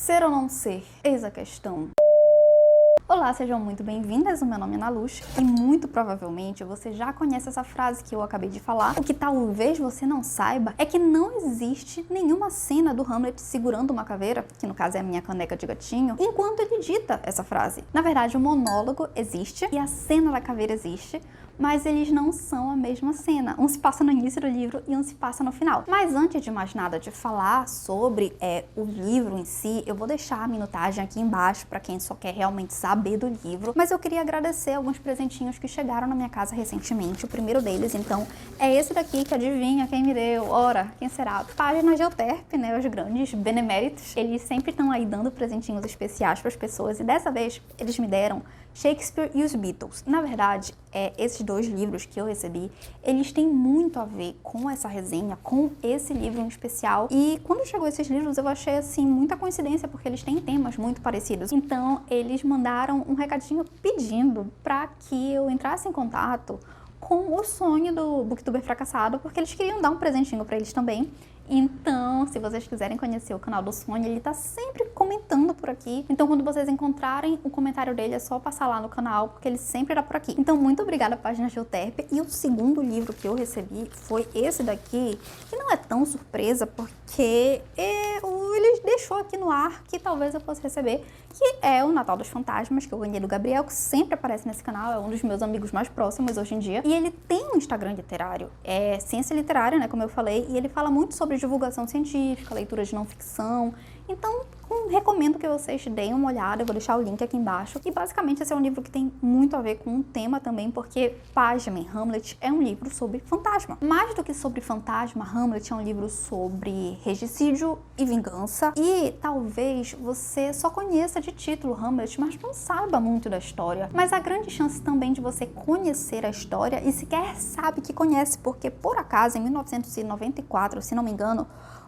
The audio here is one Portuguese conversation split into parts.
Ser ou não ser? Eis a questão. Olá, sejam muito bem-vindas, o meu nome é Ana Luz e muito provavelmente você já conhece essa frase que eu acabei de falar. O que talvez você não saiba é que não existe nenhuma cena do Hamlet segurando uma caveira, que no caso é a minha caneca de gatinho, enquanto ele dita essa frase. Na verdade, o monólogo existe e a cena da caveira existe, mas eles não são a mesma cena. Um se passa no início do livro e um se passa no final. Mas antes de mais nada, de falar sobre o livro em si, eu vou deixar a minutagem aqui embaixo para quem só quer realmente saber do livro. Mas eu queria agradecer alguns presentinhos que chegaram na minha casa recentemente. O primeiro deles, então, é esse daqui, que adivinha quem me deu? Ora, quem será? Páginas de Euterpe, né? Os grandes beneméritos. Eles sempre estão aí dando presentinhos especiais para as pessoas e dessa vez eles me deram Shakespeare e os Beatles. Na verdade, esses dois livros que eu recebi, eles têm muito a ver com essa resenha, com esse livro em especial. E quando chegou esses livros, eu achei, assim, muita coincidência, porque eles têm temas muito parecidos. Então, eles mandaram um recadinho pedindo para que eu entrasse em contato com o sonho do Booktuber fracassado, porque eles queriam dar um presentinho para eles também. Então, se vocês quiserem conhecer o canal do Sonho, ele tá sempre comentando por aqui. Então, quando vocês encontrarem o comentário dele, é só passar lá no canal, porque ele sempre tá por aqui. Então, muito obrigada, Páginas de Euterpe. E o segundo livro que eu recebi foi esse daqui, que não é tão surpresa, porque ele deixou aqui no ar que talvez eu fosse receber, que é o Natal dos Fantasmas, que eu ganhei do Gabriel, que sempre aparece nesse canal, é um dos meus amigos mais próximos hoje em dia. E ele tem um Instagram literário, é Ciência Literária, né, como eu falei, e ele fala muito sobre divulgação científica, leitura de não ficção. Então, recomendo que vocês deem uma olhada, eu vou deixar o link aqui embaixo. E basicamente esse é um livro que tem muito a ver com um tema também, porque, pasmem, Hamlet é um livro sobre fantasma. Mais do que sobre fantasma, Hamlet é um livro sobre regicídio e vingança. E talvez você só conheça de título Hamlet, mas não saiba muito da história. Mas há grande chance também de você conhecer a história e sequer sabe que conhece, porque por acaso, em 1994, se não me engano,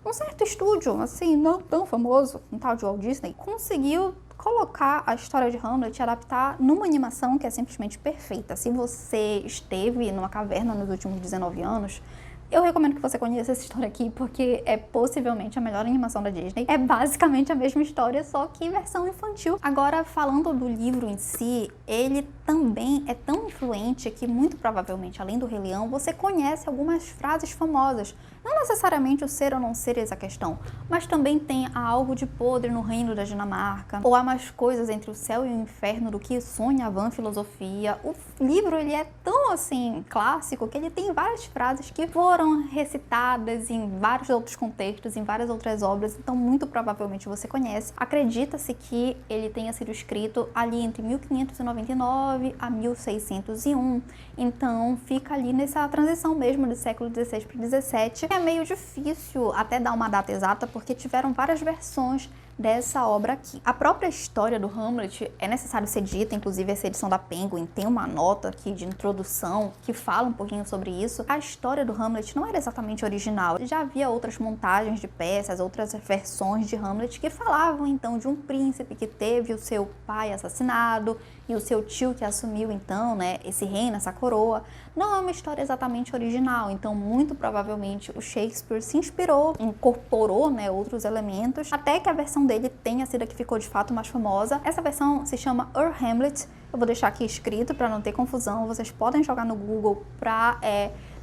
um certo estúdio, assim, não tão famoso, um tal de Walt Disney, conseguiu colocar a história de Hamlet e adaptar numa animação que é simplesmente perfeita. Se você esteve numa caverna nos últimos 19 anos, eu recomendo que você conheça essa história aqui, porque é possivelmente a melhor animação da Disney. É basicamente a mesma história, só que versão infantil. Agora, falando do livro em si, ele também é tão influente que, muito provavelmente, além do Rei Leão, você conhece algumas frases famosas. Não necessariamente o ser ou não ser essa questão, mas também tem há algo de podre no reino da Dinamarca, ou há mais coisas entre o céu e o inferno do que sonha a vã filosofia. O livro, ele é tão, assim, clássico, que ele tem várias frases que foram recitadas em vários outros contextos, em várias outras obras, então muito provavelmente você conhece. Acredita-se que ele tenha sido escrito ali entre 1599 a 1601, então fica ali nessa transição mesmo do século XVI para o XVII. É meio difícil até dar uma data exata, porque tiveram várias versões dessa obra aqui. A própria história do Hamlet é necessário ser dita, inclusive essa edição da Penguin tem uma nota aqui de introdução que fala um pouquinho sobre isso. A história do Hamlet não era exatamente original, já havia outras montagens de peças, outras versões de Hamlet que falavam então de um príncipe que teve o seu pai assassinado e o seu tio que assumiu então, né, esse reino, essa coroa. Não é uma história exatamente original, então muito provavelmente o Shakespeare se inspirou, incorporou, né, outros elementos, até que a versão dele tenha sido a que ficou de fato mais famosa. Essa versão se chama Ur Hamlet, eu vou deixar aqui escrito para não ter confusão, vocês podem jogar no Google para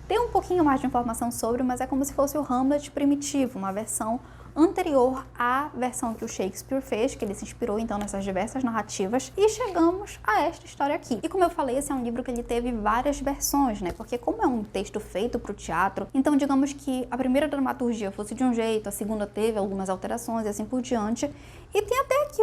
ter um pouquinho mais de informação sobre, mas é como se fosse o Hamlet primitivo, uma versão anterior à versão que o Shakespeare fez, que ele se inspirou então nessas diversas narrativas, e chegamos a esta história aqui. E como eu falei, esse é um livro que ele teve várias versões, né? Porque como é um texto feito para o teatro, então digamos que a primeira dramaturgia fosse de um jeito, a segunda teve algumas alterações e assim por diante. E tem até aqui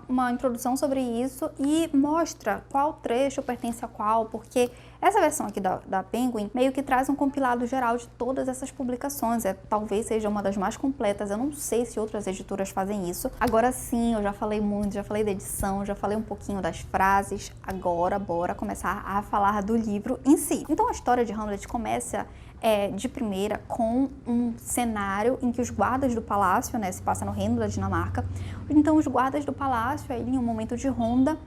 uma introdução sobre isso e mostra qual trecho pertence a qual, porque essa versão aqui da Penguin meio que traz um compilado geral de todas essas publicações, talvez seja uma das mais completas, eu não sei se outras editoras fazem isso. Agora sim, eu já falei muito, já falei da edição, já falei um pouquinho das frases, agora bora começar a falar do livro em si. Então a história de Hamlet começa de primeira com um cenário em que os guardas do palácio, né, se passa no reino da Dinamarca, então os guardas do palácio, aí, em um momento de ronda,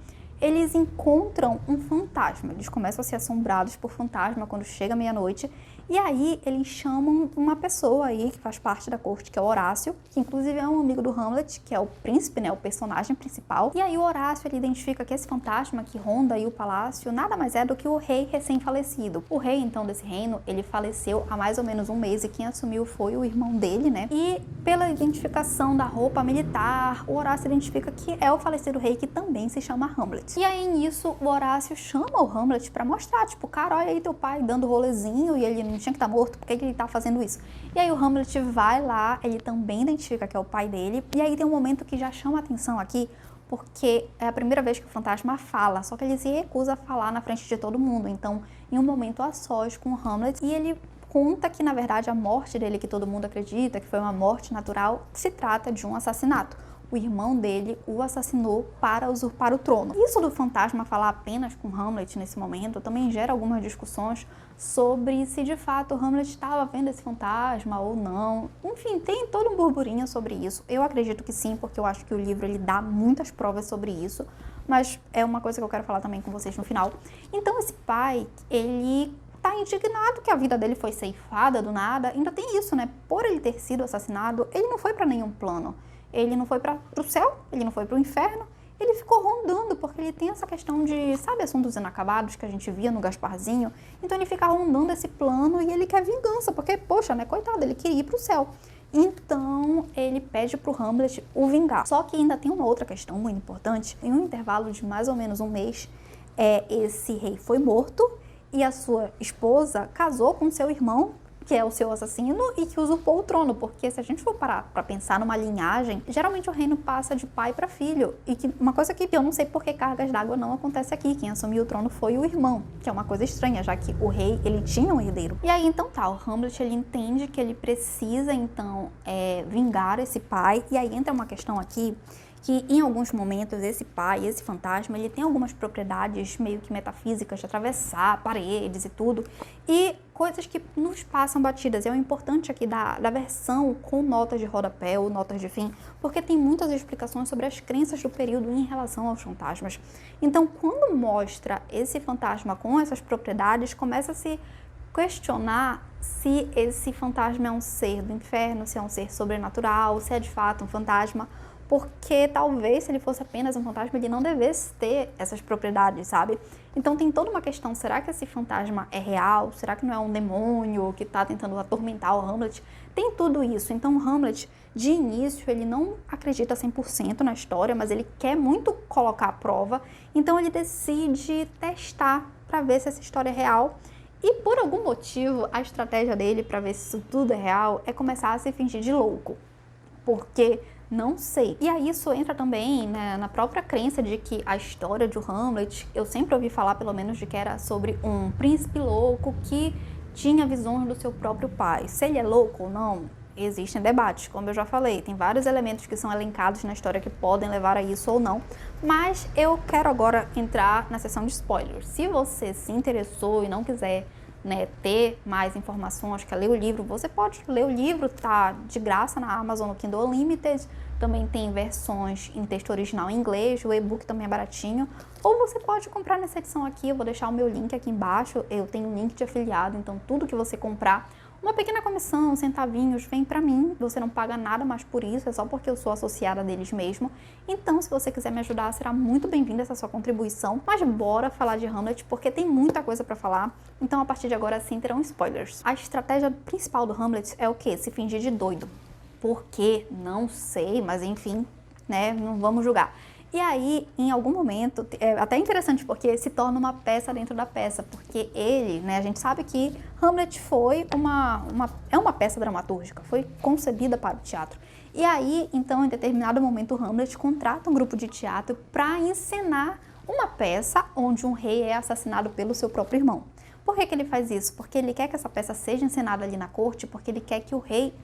eles encontram um fantasma, eles começam a ser assombrados por fantasma quando chega meia-noite E aí eles chamam uma pessoa aí que faz parte da corte, que é o Horácio, que inclusive é um amigo do Hamlet, que é o príncipe, né, o personagem principal. E aí o Horácio, ele identifica que esse fantasma que ronda aí o palácio nada mais é do que o rei recém-falecido. O rei, então, desse reino, ele faleceu há mais ou menos um mês e quem assumiu foi o irmão dele, né? E pela identificação da roupa militar, o Horácio identifica que é o falecido rei, que também se chama Hamlet. E aí nisso, o Horácio chama o Hamlet pra mostrar, tipo, cara, olha aí teu pai dando rolezinho e ele não tinha que estar morto, por que ele tá fazendo isso? E aí o Hamlet vai lá, ele também identifica que é o pai dele, e aí tem um momento que já chama a atenção aqui, porque é a primeira vez que o fantasma fala, só que ele se recusa a falar na frente de todo mundo, então em um momento a sós com o Hamlet, e ele conta que na verdade a morte dele, que todo mundo acredita que foi uma morte natural, se trata de um assassinato. O irmão dele o assassinou para usurpar o trono. Isso do fantasma falar apenas com Hamlet nesse momento também gera algumas discussões sobre se de fato Hamlet estava vendo esse fantasma ou não. Enfim, tem todo um burburinho sobre isso. Eu acredito que sim, porque eu acho que o livro ele dá muitas provas sobre isso, mas é uma coisa que eu quero falar também com vocês no final. Então esse pai, ele tá indignado que a vida dele foi ceifada do nada. Ainda tem isso, né? Por ele ter sido assassinado, ele não foi para nenhum plano. Ele não foi para o céu, ele não foi para o inferno, ele ficou rondando, porque ele tem essa questão de, sabe, assuntos inacabados que a gente via no Gasparzinho? Então ele fica rondando esse plano e ele quer vingança, porque, poxa, né, coitado, ele queria ir para o céu. Então ele pede para o Hamlet o vingar. Só que ainda tem uma outra questão muito importante. Em um intervalo de mais ou menos um mês, esse rei foi morto e a sua esposa casou com seu irmão, que é o seu assassino e que usurpou o trono, porque se a gente for parar para pensar numa linhagem, geralmente o reino passa de pai para filho, e que uma coisa que eu não sei por que cargas d'água não acontece aqui, quem assumiu o trono foi o irmão, que é uma coisa estranha, já que o rei, ele tinha um herdeiro. E aí então tá, o Hamlet, ele entende que ele precisa então vingar esse pai, e aí entra uma questão aqui, que em alguns momentos esse pai, esse fantasma, ele tem algumas propriedades meio que metafísicas de atravessar paredes e tudo, e coisas que nos passam batidas. É o importante aqui da versão com notas de rodapé ou notas de fim, porque tem muitas explicações sobre as crenças do período em relação aos fantasmas. Então, quando mostra esse fantasma com essas propriedades, começa a se questionar se esse fantasma é um ser do inferno, se é um ser sobrenatural, se é de fato um fantasma, porque talvez se ele fosse apenas um fantasma, ele não devesse ter essas propriedades, sabe? Então tem toda uma questão, será que esse fantasma é real? Será que não é um demônio que está tentando atormentar o Hamlet? Tem tudo isso. Então o Hamlet, de início, ele não acredita 100% na história, mas ele quer muito colocar à prova, então ele decide testar para ver se essa história é real. E por algum motivo, a estratégia dele para ver se isso tudo é real é começar a se fingir de louco. Porque não sei. E aí isso entra também, né, na própria crença de que a história de Hamlet, eu sempre ouvi falar pelo menos de que era sobre um príncipe louco que tinha visões do seu próprio pai. Se ele é louco ou não, existem debates, como eu já falei, tem vários elementos que são elencados na história que podem levar a isso ou não, mas eu quero agora entrar na seção de spoilers. Se você se interessou e não quiser, né, ter mais informações, quer ler o livro, você pode ler o livro, tá de graça na Amazon no Kindle Unlimited, também tem versões em texto original em inglês, o e-book também é baratinho, ou você pode comprar nessa edição aqui, eu vou deixar o meu link aqui embaixo, eu tenho um link de afiliado, então tudo que você comprar, uma pequena comissão, centavinhos, vem pra mim, você não paga nada mais por isso, é só porque eu sou associada deles mesmo. Então, se você quiser me ajudar, será muito bem-vinda essa sua contribuição. Mas bora falar de Hamlet, porque tem muita coisa pra falar, então a partir de agora sim terão spoilers. A estratégia principal do Hamlet é o quê? Se fingir de doido. Por quê? Não sei, mas enfim, né, não vamos julgar. E aí, em algum momento, é até interessante porque se torna uma peça dentro da peça, porque ele, né, a gente sabe que Hamlet foi é uma peça dramatúrgica, foi concebida para o teatro. E aí, então, em determinado momento, Hamlet contrata um grupo de teatro para encenar uma peça onde um rei é assassinado pelo seu próprio irmão. Por que ele faz isso? Porque ele quer que essa peça seja encenada ali na corte, porque ele quer que o rei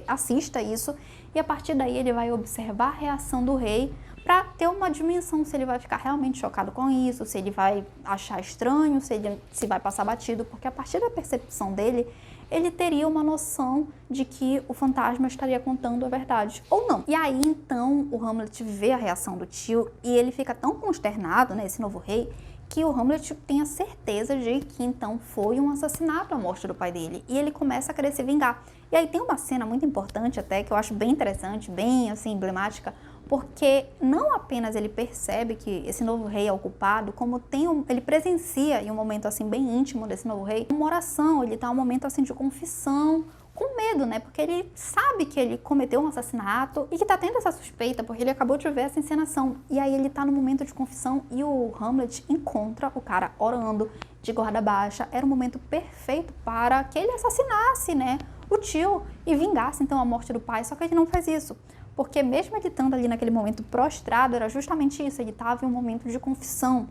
assista isso, e a partir daí ele vai observar a reação do rei para ter uma dimensão, se ele vai ficar realmente chocado com isso, se ele vai achar estranho, se vai passar batido, porque a partir da percepção dele, ele teria uma noção de que o fantasma estaria contando a verdade, ou não. E aí, então, o Hamlet vê a reação do tio e ele fica tão consternado, né, esse novo rei, que o Hamlet tenha certeza de que então foi um assassinato a morte do pai dele, e ele começa a querer se vingar. E aí tem uma cena muito importante até, que eu acho bem interessante, bem assim emblemática, porque não apenas ele percebe que esse novo rei é o culpado, como ele presencia em um momento assim bem íntimo desse novo rei, uma oração, ele tá um momento assim de confissão, com medo, né? Porque ele sabe que ele cometeu um assassinato e que tá tendo essa suspeita, porque ele acabou de ver essa encenação. E aí ele tá no momento de confissão e o Hamlet encontra o cara orando de guarda baixa. Era o momento perfeito para que ele assassinasse, né, o tio e vingasse então a morte do pai, só que ele não faz isso. Porque mesmo ele estando ali naquele momento prostrado, era justamente isso, ele estava em um momento de confissão.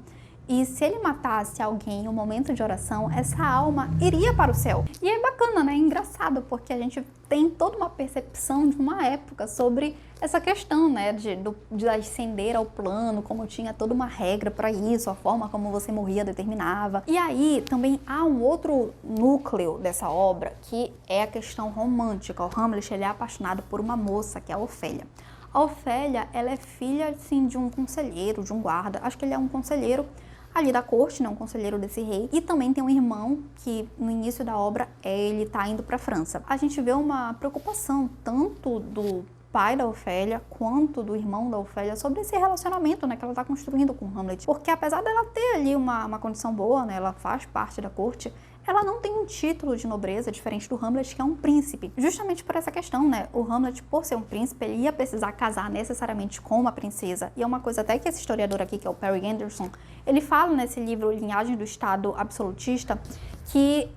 E se ele matasse alguém em um momento de oração, essa alma iria para o céu. E é bacana, né? É engraçado, porque a gente tem toda uma percepção de uma época sobre essa questão, né? De ascender ao plano, como tinha toda uma regra para isso, a forma como você morria determinava. E aí também há um outro núcleo dessa obra, que é a questão romântica. O Hamlet, ele é apaixonado por uma moça, que é a Ofélia. A Ofélia, ela é filha, assim, de um conselheiro, de um guarda. Acho que ele é um conselheiro ali da corte, né, um conselheiro desse rei, e também tem um irmão que no início da obra ele tá indo para a França. A gente vê uma preocupação tanto do pai da Ofélia quanto do irmão da Ofélia sobre esse relacionamento, né, que ela tá construindo com Hamlet, porque apesar dela ter ali uma condição boa, né, ela faz parte da corte, ela não tem um título de nobreza diferente do Hamlet, que é um príncipe. Justamente por essa questão, né? O Hamlet, por ser um príncipe, ele ia precisar casar necessariamente com uma princesa. E é uma coisa até que esse historiador aqui, que é o Perry Anderson, ele fala nesse livro Linhagem do Estado Absolutista, que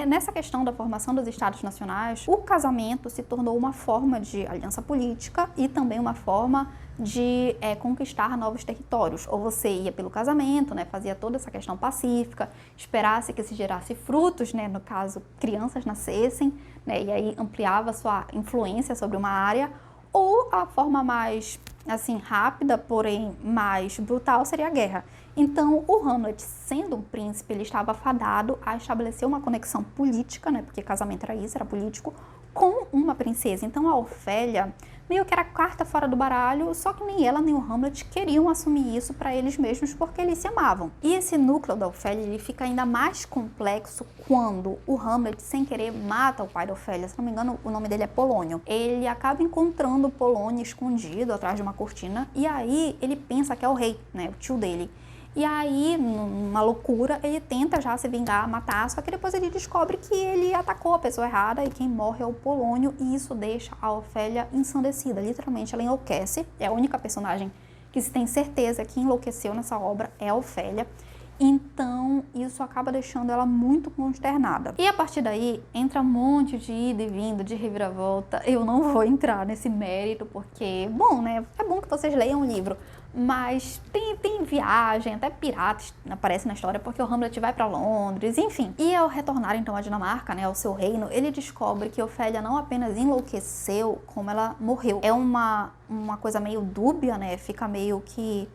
nessa questão da formação dos estados nacionais, o casamento se tornou uma forma de aliança política e também uma forma de conquistar novos territórios. Ou você ia pelo casamento, né, fazia toda essa questão pacífica, esperasse que se gerasse frutos, né, no caso, crianças nascessem, né, e aí ampliava sua influência sobre uma área, ou a forma mais, assim, rápida, porém mais brutal, seria a guerra. Então, o Hamlet, sendo um príncipe, ele estava fadado a estabelecer uma conexão política, né, porque casamento era isso, era político, com uma princesa. Então, a Ofélia meio que era carta fora do baralho, só que nem ela nem o Hamlet queriam assumir isso para eles mesmos porque eles se amavam. E esse núcleo da Ofélia, ele fica ainda mais complexo quando o Hamlet, sem querer, mata o pai da Ofélia. Se não me engano, o nome dele é Polônio. Ele acaba encontrando Polônio escondido atrás de uma cortina e aí ele pensa que é o rei, né, o tio dele. E aí, numa loucura, ele tenta já se vingar, matar, só que depois ele descobre que ele atacou a pessoa errada e quem morre é o Polônio, e isso deixa a Ofélia ensandecida. Literalmente, ela enlouquece. É a única personagem que se tem certeza que enlouqueceu nessa obra é a Ofélia. Então, isso acaba deixando ela muito consternada. E a partir daí, entra um monte de ida e vinda, de reviravolta. Eu não vou entrar nesse mérito, porque, bom, né? É bom que vocês leiam o livro. Mas tem viagem, até piratas aparecem na história, porque o Hamlet vai para Londres, enfim. E ao retornar então à Dinamarca, né, ao seu reino, ele descobre que Ofélia não apenas enlouqueceu, como ela morreu. É uma coisa meio dúbia, né, fica meio que...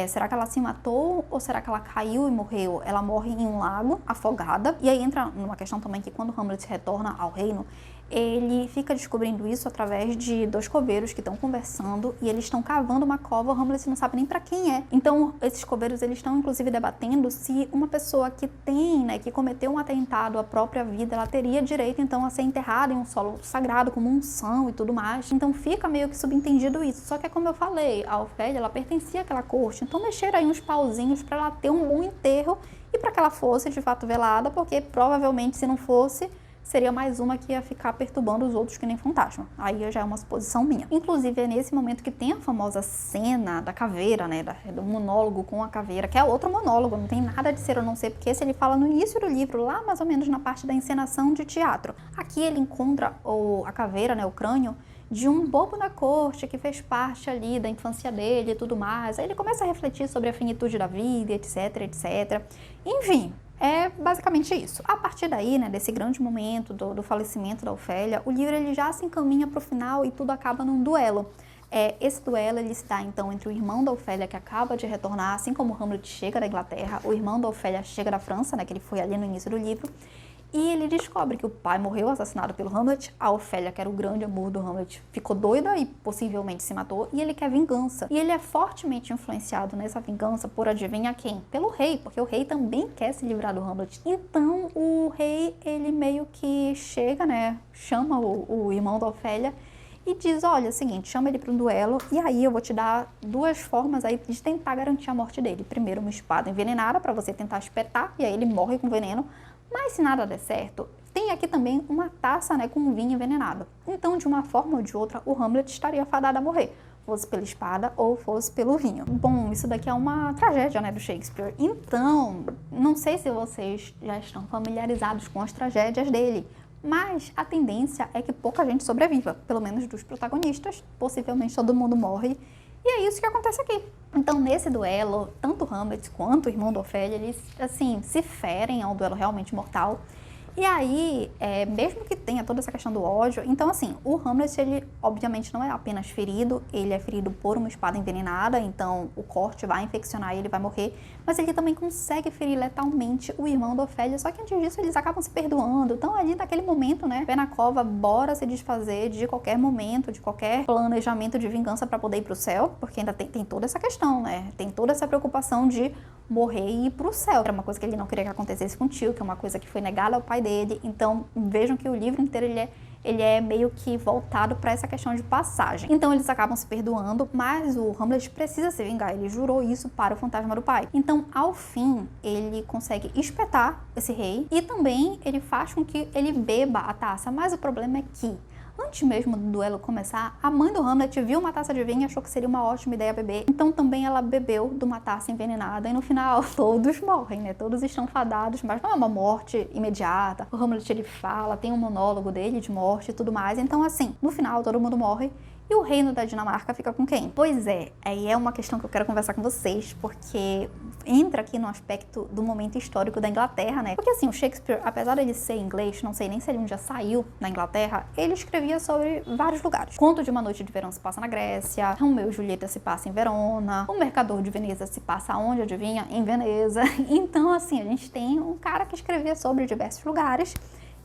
será que ela se matou ou será que ela caiu e morreu? Ela morre em um lago, afogada. E aí entra numa questão também que quando Hamlet retorna ao reino, ele fica descobrindo isso através de dois coveiros que estão conversando e eles estão cavando uma cova, o Hamlet não sabe nem para quem é. Então, esses coveiros, eles estão inclusive debatendo se uma pessoa que tem, né, que cometeu um atentado à própria vida, ela teria direito então a ser enterrada em um solo sagrado, como unção e tudo mais. Então, fica meio que subentendido isso. Só que é como eu falei, a Ofélia, ela pertencia àquela corte, então mexeram aí uns pauzinhos para ela ter um bom enterro e para que ela fosse de fato velada, porque provavelmente se não fosse, seria mais uma que ia ficar perturbando os outros que nem fantasma. Aí já é uma suposição minha. Inclusive, é nesse momento que tem a famosa cena da caveira, né, do monólogo com a caveira, que é outro monólogo, não tem nada de ser ou não ser, porque esse ele fala no início do livro, lá mais ou menos na parte da encenação de teatro. Aqui ele encontra a caveira, né, o crânio, de um bobo da corte que fez parte ali da infância dele e tudo mais. Aí ele começa a refletir sobre a finitude da vida, etc, etc. Enfim, é basicamente isso. A partir daí, né, desse grande momento do falecimento da Ofélia, o livro ele já se encaminha para o final e tudo acaba num duelo. Esse duelo ele se dá então entre o irmão da Ofélia, que acaba de retornar, assim como Hamlet chega da Inglaterra, o irmão da Ofélia chega da França, né, que ele foi ali no início do livro, E ele descobre que o pai morreu assassinado pelo Hamlet, a Ofélia, que era o grande amor do Hamlet, ficou doida e possivelmente se matou, e ele quer vingança. E ele é fortemente influenciado nessa vingança por adivinha quem? Pelo rei, porque o rei também quer se livrar do Hamlet. Então o rei, ele meio que chega, né, chama o irmão da Ofélia e diz, olha, é o seguinte, chama ele para um duelo e aí eu vou te dar duas formas aí de tentar garantir a morte dele. Primeiro, uma espada envenenada para você tentar espetar e aí ele morre com veneno. Mas se nada der certo, tem aqui também uma taça, né, com um vinho envenenado. Então, de uma forma ou de outra, o Hamlet estaria fadado a morrer, fosse pela espada ou fosse pelo vinho. Bom, isso daqui é uma tragédia, né, do Shakespeare. Então, não sei se vocês já estão familiarizados com as tragédias dele, mas a tendência é que pouca gente sobreviva, pelo menos dos protagonistas, possivelmente todo mundo morre. E é isso que acontece aqui. Então, nesse duelo, tanto Hamlet quanto o irmão da Ofélia, eles, assim, se ferem ao duelo realmente mortal. E aí, mesmo que tenha toda essa questão do ódio, então assim, o Hamlet, ele obviamente não é apenas ferido, ele é ferido por uma espada envenenada, então o corte vai infeccionar e ele vai morrer, mas ele também consegue ferir letalmente o irmão da Ofélia, só que antes disso eles acabam se perdoando. Então ali naquele momento, né, pé na cova, bora se desfazer de qualquer momento, de qualquer planejamento de vingança para poder ir pro céu, porque ainda tem toda essa questão, né, tem toda essa preocupação de morrer e ir pro céu. Era uma coisa que ele não queria que acontecesse com o tio, que é uma coisa que foi negada ao pai dele. Então vejam que o livro inteiro ele é meio que voltado para essa questão de passagem. Então eles acabam se perdoando, mas o Hamlet precisa se vingar, ele jurou isso para o fantasma do pai. Então, ao fim, ele consegue espetar esse rei e também ele faz com que ele beba a taça, mas o problema é que antes mesmo do duelo começar, a mãe do Hamlet viu uma taça de vinho e achou que seria uma ótima ideia beber. Então também ela bebeu de uma taça envenenada e no final todos morrem, né? Todos estão fadados, mas não é uma morte imediata. O Hamlet, ele fala, tem um monólogo dele de morte e tudo mais. Então assim, no final todo mundo morre. E o reino da Dinamarca fica com quem? Pois é, aí é uma questão que eu quero conversar com vocês, porque entra aqui no aspecto do momento histórico da Inglaterra, né? Porque assim, o Shakespeare, apesar de ele ser inglês, não sei nem se ele um dia saiu da Inglaterra, ele escrevia sobre vários lugares. Conto de uma Noite de Verão se passa na Grécia, Romeu e Julieta se passa em Verona, O Mercador de Veneza se passa onde, adivinha? Em Veneza. Então assim, a gente tem um cara que escrevia sobre diversos lugares.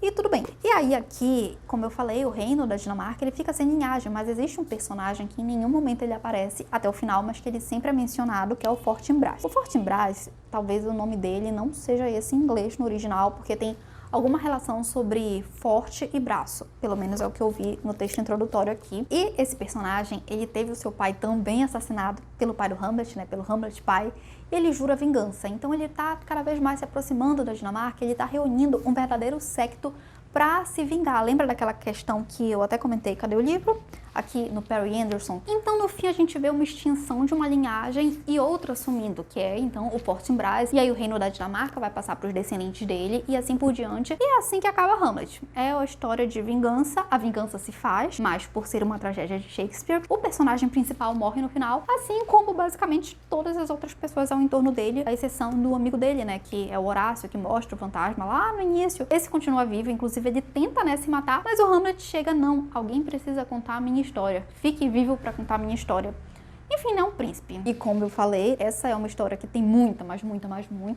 E tudo bem. E aí aqui, como eu falei, o reino da Dinamarca, ele fica sem linhagem, mas existe um personagem que em nenhum momento ele aparece até o final, mas que ele sempre é mencionado, que é o Fortinbras. O Fortinbras, talvez o nome dele não seja esse em inglês no original, porque tem alguma relação sobre forte e braço, pelo menos é o que eu vi no texto introdutório aqui. E esse personagem, ele teve o seu pai também assassinado pelo pai do Hamlet, né, pelo Hamlet pai, e ele jura vingança. Então ele tá cada vez mais se aproximando da Dinamarca, ele tá reunindo um verdadeiro séquito para se vingar. Lembra daquela questão que eu até comentei, cadê o livro? Aqui no Perry Anderson. Então, no fim, a gente vê uma extinção de uma linhagem e outra sumindo, que é, então, o Fortinbras. E aí o reino da Dinamarca vai passar para os descendentes dele e assim por diante. E é assim que acaba Hamlet. É a história de vingança. A vingança se faz, mas por ser uma tragédia de Shakespeare, o personagem principal morre no final, assim como basicamente todas as outras pessoas ao entorno dele, à exceção do amigo dele, né, que é o Horácio, que mostra o fantasma lá no início. Esse continua vivo, inclusive ele tenta, né, se matar, mas o Hamlet chega, não, alguém precisa contar a minha história. Fique vivo para contar a minha história. Enfim, não é um príncipe. E como eu falei, essa é uma história que tem muita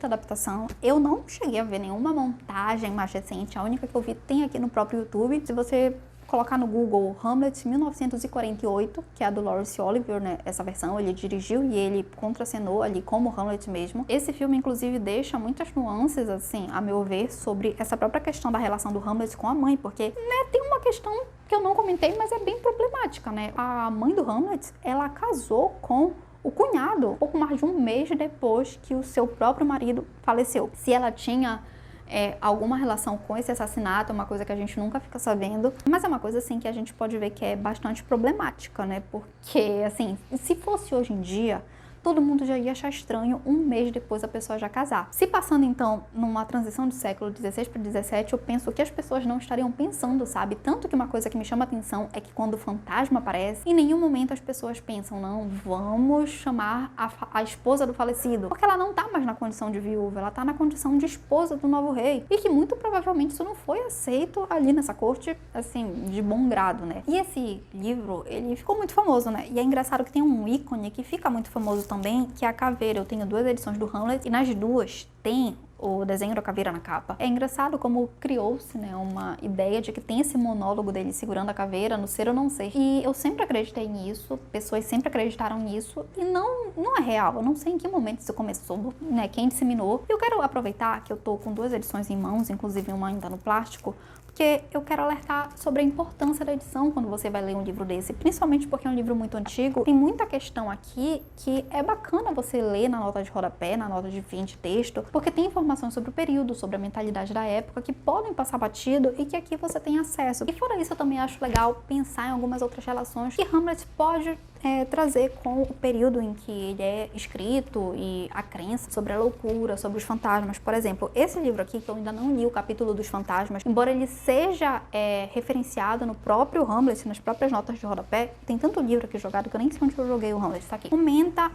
adaptação. Eu não cheguei a ver nenhuma montagem mais recente. A única que eu vi tem aqui no próprio YouTube. Se você colocar no Google Hamlet 1948, que é a do Laurence Olivier, né? Essa versão ele dirigiu e ele contracenou ali como Hamlet mesmo. Esse filme, inclusive, deixa muitas nuances, assim, a meu ver, sobre essa própria questão da relação do Hamlet com a mãe, porque, né, tem uma questão que eu não comentei, mas é bem problemática, né? A mãe do Hamlet, ela casou com o cunhado, pouco mais de um mês depois que o seu próprio marido faleceu. Se ela tinha alguma relação com esse assassinato, é uma coisa que a gente nunca fica sabendo, mas é uma coisa assim que a gente pode ver que é bastante problemática, né? Porque, assim, se fosse hoje em dia, todo mundo já ia achar estranho um mês depois a pessoa já casar. Se passando, então, numa transição de século XVI para XVII, eu penso que as pessoas não estariam pensando, sabe? Tanto que uma coisa que me chama a atenção é que quando o fantasma aparece, em nenhum momento as pessoas pensam, não, vamos chamar a esposa do falecido. Porque ela não tá mais na condição de viúva, ela tá na condição de esposa do novo rei. E que muito provavelmente isso não foi aceito ali nessa corte, assim, de bom grado, né? E esse livro, ele ficou muito famoso, né? E é engraçado que tem um ícone que fica muito famoso também, que é a caveira. Eu tenho 2 edições do Hamlet e nas duas tem o desenho da caveira na capa. É engraçado como criou-se, né, uma ideia de que tem esse monólogo dele segurando a caveira no ser ou não ser. E eu sempre acreditei nisso, pessoas sempre acreditaram nisso, e não é real. Eu não sei em que momento isso começou, né, quem disseminou. Eu quero aproveitar que eu tô com 2 edições em mãos, inclusive uma ainda no plástico, porque eu quero alertar sobre a importância da edição quando você vai ler um livro desse, principalmente porque é um livro muito antigo. Tem muita questão aqui que é bacana você ler na nota de rodapé, na nota de fim de texto, porque tem informações sobre o período, sobre a mentalidade da época, que podem passar batido e que aqui você tem acesso. E fora isso, eu também acho legal pensar em algumas outras relações que Hamlet pode trazer com o período em que ele é escrito e a crença sobre a loucura, sobre os fantasmas. Por exemplo, esse livro aqui, que eu ainda não li o capítulo dos fantasmas, embora ele seja referenciado no próprio Hamlet, nas próprias notas de rodapé, tem tanto livro aqui jogado que eu nem sei onde eu joguei o Hamlet, tá aqui. Comenta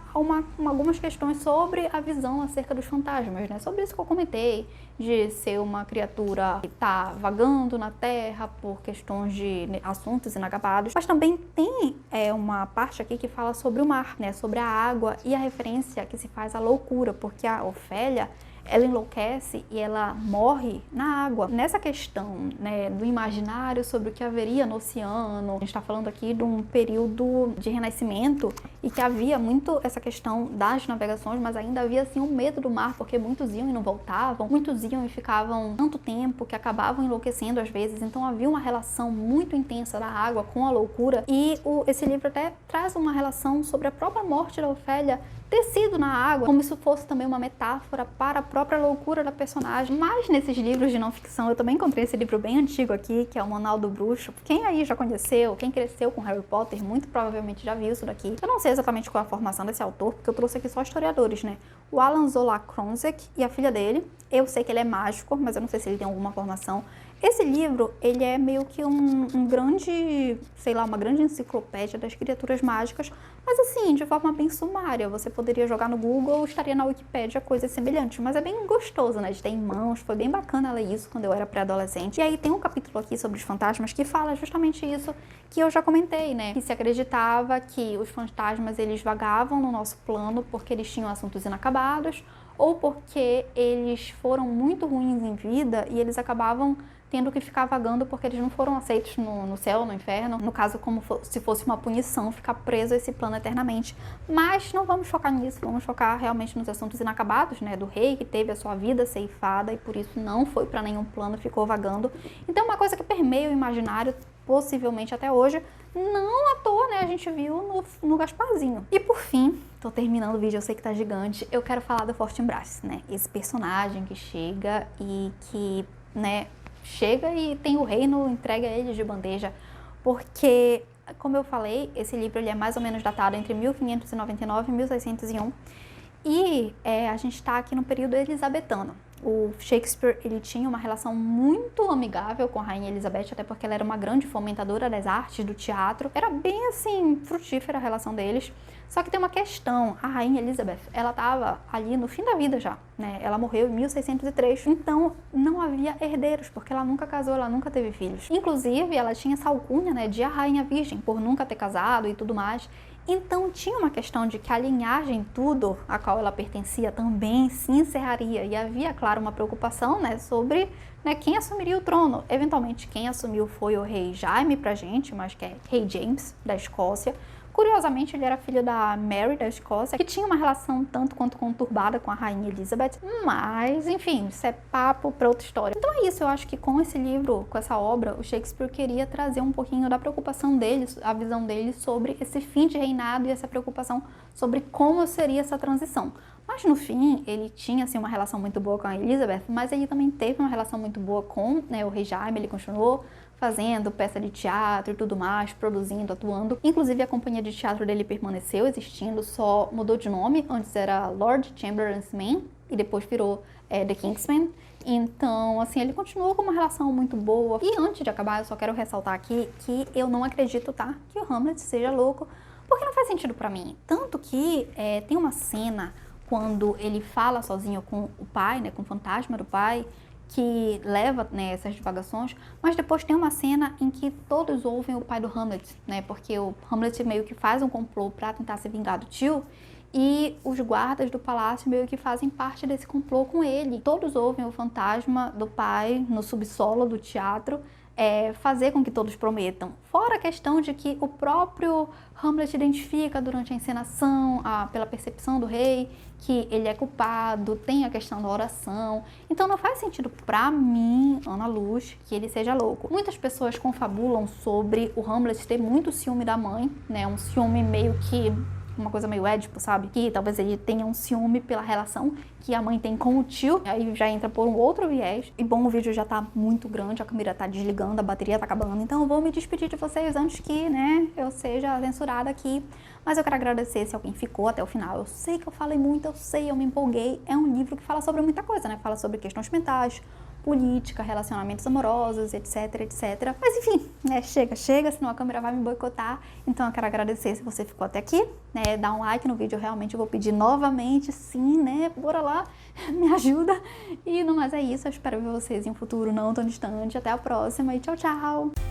algumas questões sobre a visão acerca dos fantasmas, né? Sobre isso que eu comentei, de ser uma criatura que tá vagando na Terra por questões de assuntos inacabados, mas também tem uma parte aqui que fala sobre o mar, né, sobre a água e a referência que se faz à loucura, porque a Ofélia, ela enlouquece e ela morre na água. Nessa questão, né, do imaginário sobre o que haveria no oceano, a gente está falando aqui de um período de renascimento e que havia muito essa questão das navegações, mas ainda havia assim um medo do mar, porque muitos iam e não voltavam, muitos iam e ficavam tanto tempo que acabavam enlouquecendo às vezes, então havia uma relação muito intensa da água com a loucura, e esse livro até traz uma relação sobre a própria morte da Ofélia ter sido na água, como se fosse também uma metáfora para a própria loucura da personagem. Mas nesses livros de não ficção, eu também encontrei esse livro bem antigo aqui, que é o Manual do Bruxo. Quem aí já conheceu, quem cresceu com Harry Potter, muito provavelmente já viu isso daqui. Eu não sei exatamente qual é a formação desse autor, porque eu trouxe aqui só historiadores, né? O Alan Zola Kronzek e a filha dele. Eu sei que ele é mágico, mas eu não sei se ele tem alguma formação. Esse livro, ele é meio que um grande, sei lá, uma grande enciclopédia das criaturas mágicas, mas assim, de forma bem sumária. Você poderia jogar no Google ou estaria na Wikipédia, coisas semelhantes, mas é bem gostoso, né, de ter em mãos. Foi bem bacana ler isso quando eu era pré-adolescente. E aí tem um capítulo aqui sobre os fantasmas que fala justamente isso que eu já comentei, né, que se acreditava que os fantasmas, eles vagavam no nosso plano porque eles tinham assuntos inacabados, ou porque eles foram muito ruins em vida e eles acabavam tendo que ficar vagando porque eles não foram aceitos no céu, no inferno. No caso, como se fosse uma punição, ficar preso a esse plano eternamente. Mas não vamos focar nisso, vamos focar realmente nos assuntos inacabados, né? Do rei que teve a sua vida ceifada e por isso não foi para nenhum plano, ficou vagando. Então, uma coisa que permeia o imaginário, possivelmente até hoje, não à toa, né? A gente viu no Gasparzinho. E por fim, tô terminando o vídeo, eu sei que tá gigante, eu quero falar do Fortinbras, né? Esse personagem que chega e que, né, chega e tem o reino entregue a ele de bandeja, porque, como eu falei, esse livro ele é mais ou menos datado entre 1599 e 1601, e a gente está aqui no período elisabetano. O Shakespeare, ele tinha uma relação muito amigável com a Rainha Elizabeth, até porque ela era uma grande fomentadora das artes, do teatro. Era bem, assim, frutífera a relação deles. Só que tem uma questão, a Rainha Elizabeth, ela estava ali no fim da vida já, né? Ela morreu em 1603, então não havia herdeiros, porque ela nunca casou, ela nunca teve filhos. Inclusive, ela tinha essa alcunha, né, de a Rainha Virgem, por nunca ter casado e tudo mais. Então tinha uma questão de que a linhagem tudo a qual ela pertencia também se encerraria, e havia, claro, uma preocupação, né, sobre, né, quem assumiria o trono. Eventualmente quem assumiu foi o rei Jaime pra gente, mas que é rei James da Escócia. Curiosamente, ele era filho da Mary da Escócia, que tinha uma relação tanto quanto conturbada com a Rainha Elizabeth, mas, enfim, isso é papo para outra história. Então é isso, eu acho que com esse livro, com essa obra, o Shakespeare queria trazer um pouquinho da preocupação dele, a visão dele sobre esse fim de reinado e essa preocupação sobre como seria essa transição. Mas no fim, ele tinha assim uma relação muito boa com a Elizabeth, mas ele também teve uma relação muito boa com, né, o rei Jaime. Ele continuou fazendo peça de teatro e tudo mais, produzindo, atuando. Inclusive a companhia de teatro dele permaneceu existindo, só mudou de nome. Antes era Lord Chamberlain's Men e depois virou The Kingsmen. Então, assim, ele continuou com uma relação muito boa. E antes de acabar, eu só quero ressaltar aqui que eu não acredito, tá, que o Hamlet seja louco, porque não faz sentido pra mim. Tanto que tem uma cena quando ele fala sozinho com o pai, né, com o fantasma do pai, que leva, né, essas divagações, mas depois tem uma cena em que todos ouvem o pai do Hamlet, né, porque o Hamlet meio que faz um complô para tentar se vingar do tio, e os guardas do palácio meio que fazem parte desse complô com ele. Todos ouvem o fantasma do pai no subsolo do teatro fazer com que todos prometam. Fora a questão de que o próprio Hamlet identifica durante a encenação, pela percepção do rei, que ele é culpado, tem a questão da oração. Então não faz sentido pra mim, Ana Luz, que ele seja louco. Muitas pessoas confabulam sobre o Hamlet ter muito ciúme da mãe, né? Um ciúme meio que uma coisa meio Édipo, sabe? Que talvez ele tenha um ciúme pela relação que a mãe tem com o tio, aí já entra por um outro viés. E bom, o vídeo já tá muito grande, a câmera tá desligando, a bateria tá acabando, então eu vou me despedir de vocês antes que, né, eu seja censurada aqui. Mas eu quero agradecer se alguém ficou até o final. Eu sei que eu falei muito, eu sei, eu me empolguei. É um livro que fala sobre muita coisa, né? Fala sobre questões mentais, política, relacionamentos amorosos, etc, etc. Mas enfim, né, chega, senão a câmera vai me boicotar. Então eu quero agradecer se você ficou até aqui, né, dá um like no vídeo, realmente eu vou pedir novamente, sim, né, bora lá, me ajuda. E no mais é isso, eu espero ver vocês em um futuro não tão distante. Até a próxima e tchau, tchau!